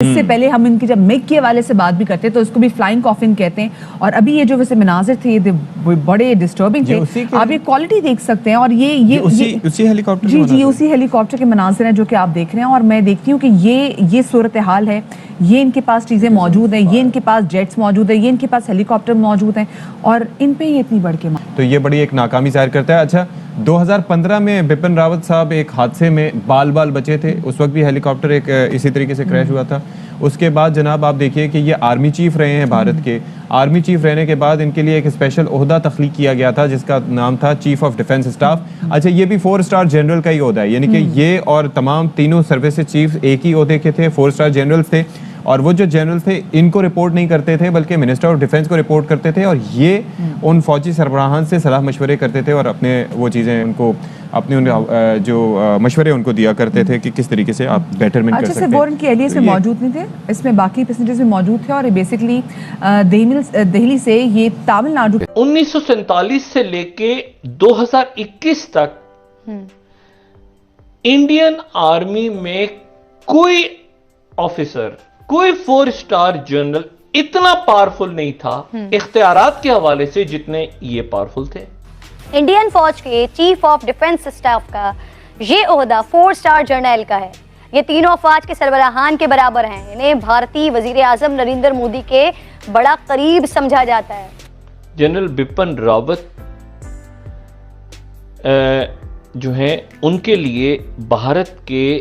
इससे पहले हम इनकी जब मिग के हवाले से बात भी करते हैं तो इसको भी फ्लाइंग कॉफिन कहते हैं। और अभी ये जो वैसे मनाजिर थे ये बड़े डिस्टर्बिंग थे। आप ये क्वालिटी देख सकते हैं और ये उसी हेलीकॉप्टर जी उसी हेलीकॉप्टर के मनाजिर हैं जो कि आप देख रहे हैं। और मैं देखती हूँ कि ये सूरत हाल है, ये इनके पास चीज़ें मौजूद हैं, ये इनके पास जेट्स मौजूद है, ये इनके पास हेलीकॉप्टर मौजूद हैं और इन पे ये इतनी बढ़ के तो ये बड़ी एक नाकामी जाहिर करता है। अच्छा 2015 में बिपिन रावत साहब एक हादसे में बाल बचे थे, उस वक्त भी हेलीकॉप्टर एक इसी तरीके से क्रैश हुआ था। उसके बाद जनाब आप देखिए कि ये आर्मी चीफ रहे हैं भारत के। आर्मी चीफ रहने के बाद इनके लिए एक स्पेशल ओहदा तख्लीक किया गया था जिसका नाम था चीफ ऑफ डिफेंस स्टाफ। अच्छा ये भी 4 स्टार जनरल का ही ओहदा है, यानी कि ये और तमाम तीनों सर्विसेज चीफ एक ही ओहदे के थे, 4 स्टार जनरल्स थे। और वो जो जनरल थे इनको रिपोर्ट नहीं करते थे बल्कि मिनिस्टर ऑफ डिफेंस को रिपोर्ट करते थे और ये उन फौजी सरबराहान से सलाह मशवरे करते थे और अपने वो चीज़ें उनको अपने उन जो मशवरे उनको दिया करते थे कि किस तरीके से आप बेटरमेंट कर सकते हैं। वो उनके एलियस में मौजूद नहीं थे, इसमें बाकी पैसेंजर्स में मौजूद थे। और बेसिकली दिल्ली से ये तमिलनाडु 1947 से लेके 2021 तक इंडियन आर्मी में कोई ऑफिसर, कोई 4 स्टार जनरल इतना पावरफुल नहीं था इख्तियारात के हवाले से जितने ये पावरफुल थे। इंडियन फौज के चीफ ऑफ डिफेंस स्टाफ का ये ओहदा 4 स्टार जनरल का है। ये तीनों अफवाज के सरबराहान के बराबर हैं। इन्हें भारतीय वजीर आजम नरेंद्र मोदी के बड़ा करीब समझा जाता है। जनरल बिपिन रावत जो है उनके लिए भारत के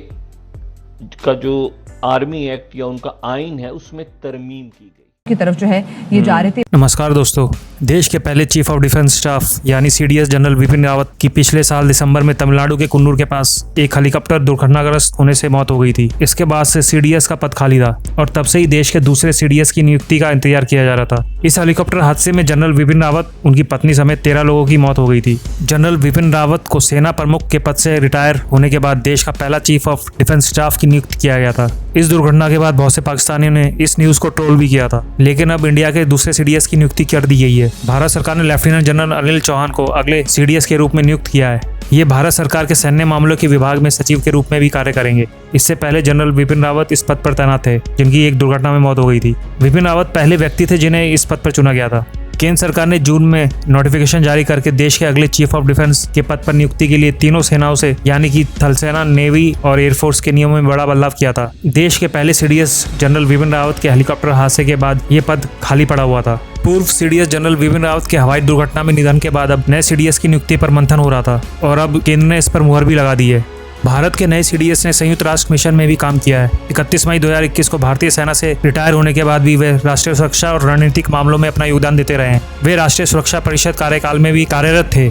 का जो आर्मी एक्ट या उनका आइन है उसमें तरमीम की गई की तरफ जो है ये जा रहे थे। नमस्कार दोस्तों, देश के पहले चीफ ऑफ डिफेंस स्टाफ यानी सीडीएस जनरल बिपिन रावत की पिछले साल दिसंबर में तमिलनाडु के कुन्नूर के पास एक हेलीकॉप्टर दुर्घटनाग्रस्त होने से मौत हो गई थी। इसके बाद से सीडीएस का पद खाली था और तब से ही देश के दूसरे सीडीएस की नियुक्ति का इंतजार किया जा रहा था। इस हेलीकॉप्टर हादसे में जनरल बिपिन रावत, उनकी पत्नी समेत 13 लोगों की मौत हो गई थी। जनरल बिपिन रावत को सेना प्रमुख के पद से रिटायर होने के बाद देश का पहला चीफ ऑफ डिफेंस स्टाफ की नियुक्ति किया गया था। इस दुर्घटना के बाद बहुत से पाकिस्तानियों ने इस न्यूज को ट्रोल भी किया था, लेकिन अब इंडिया के दूसरे सीडीएस की नियुक्ति कर दी गई है। भारत सरकार ने लेफ्टिनेंट जनरल अनिल चौहान को अगले सीडीएस के रूप में नियुक्त किया है। ये भारत सरकार के सैन्य मामलों के विभाग में सचिव के रूप में भी कार्य करेंगे। इससे पहले जनरल बिपिन रावत इस पद पर तैनात थे, जिनकी एक दुर्घटना में मौत हो गई थी। बिपिन रावत पहले व्यक्ति थे जिन्हें इस पद पर चुना गया था। केंद्र सरकार ने जून में नोटिफिकेशन जारी करके देश के अगले चीफ ऑफ डिफेंस के पद पर नियुक्ति के लिए तीनों सेनाओं से यानी कि थल सेना, नेवी और एयरफोर्स के नियमों में बड़ा बदलाव किया था। देश के पहले सीडीएस जनरल बिपिन रावत के हेलीकॉप्टर हादसे के बाद ये पद खाली पड़ा हुआ था। पूर्व सीडीएस जनरल बिपिन रावत के हवाई दुर्घटना में निधन के बाद अब नए सीडीएस की नियुक्ति पर मंथन हो रहा था और अब केंद्र ने इस पर मुहर भी लगा दी है। भारत के नए सीडीएस ने संयुक्त राष्ट्र मिशन में भी काम किया है। 31 मई 2021 को भारतीय सेना से रिटायर होने के बाद भी वे राष्ट्रीय सुरक्षा और रणनीतिक मामलों में अपना योगदान देते रहे हैं। वे राष्ट्रीय सुरक्षा परिषद कार्यकाल में भी कार्यरत थे।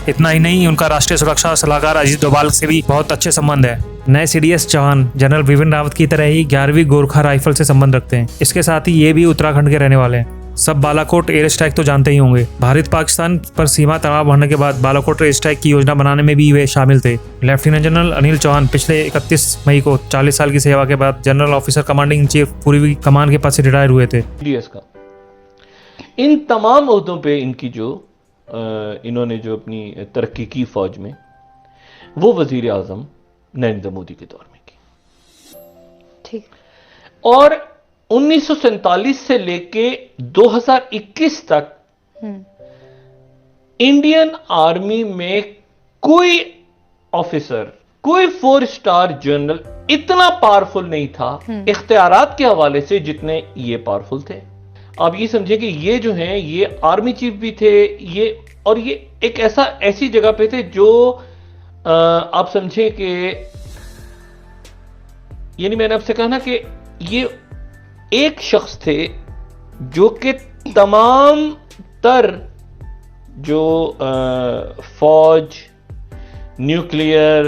इतना ही नहीं, उनका राष्ट्रीय सुरक्षा सलाहकार अजीत डोभाल से भी बहुत अच्छे संबंध है। नए सीडीएस चौहान जनरल बिपिन रावत की तरह ही 11वीं गोरखा राइफल से संबंध रखते हैं। इसके साथ ही ये भी उत्तराखंड के रहने वाले हैं। सब बालाकोट एयर स्ट्राइक तो जानते ही होंगे। भारत पाकिस्तान पर सीमा तनाव बढ़ने के बाद बालाकोट एयर स्ट्राइक की योजना बनाने में भी वे शामिल थे। लेफ्टिनेंट जनरल अनिल चौहान पिछले 31 मई को 40 साल की सेवा के बाद general officer commanding in chief पूर्वी कमान के पद से रिटायर हुए थे। सीडीएस का इन तमाम ओहदों पे इनकी जो इन्होंने जो अपनी तरक्की की फौज में, वो वजीर आजम नरेंद्र मोदी के दौर में की। ठीक। और 1947 से लेके 2021 तक इंडियन आर्मी में कोई ऑफिसर, कोई 4 स्टार जनरल इतना पावरफुल नहीं था इख्तियारात के हवाले से जितने ये पावरफुल थे। आप ये समझे कि ये जो हैं ये आर्मी चीफ भी थे, ये एक ऐसी जगह पे थे जो आप समझे कि यानी मैंने आपसे कहा ना कि ये एक शख्स थे जो कि तमाम तर जो फौज, न्यूक्लियर,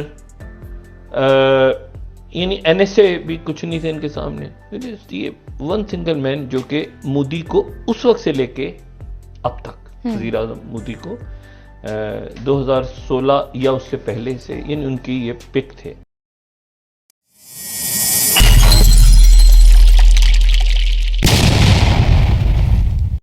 यानी एनएसए भी कुछ नहीं थे इनके सामने। ये वन सिंगल मैन जो कि मोदी को उस वक्त से लेके अब तक वज़ीर आज़म मोदी को 2016 या उससे पहले से यानी उनकी ये पिक थे।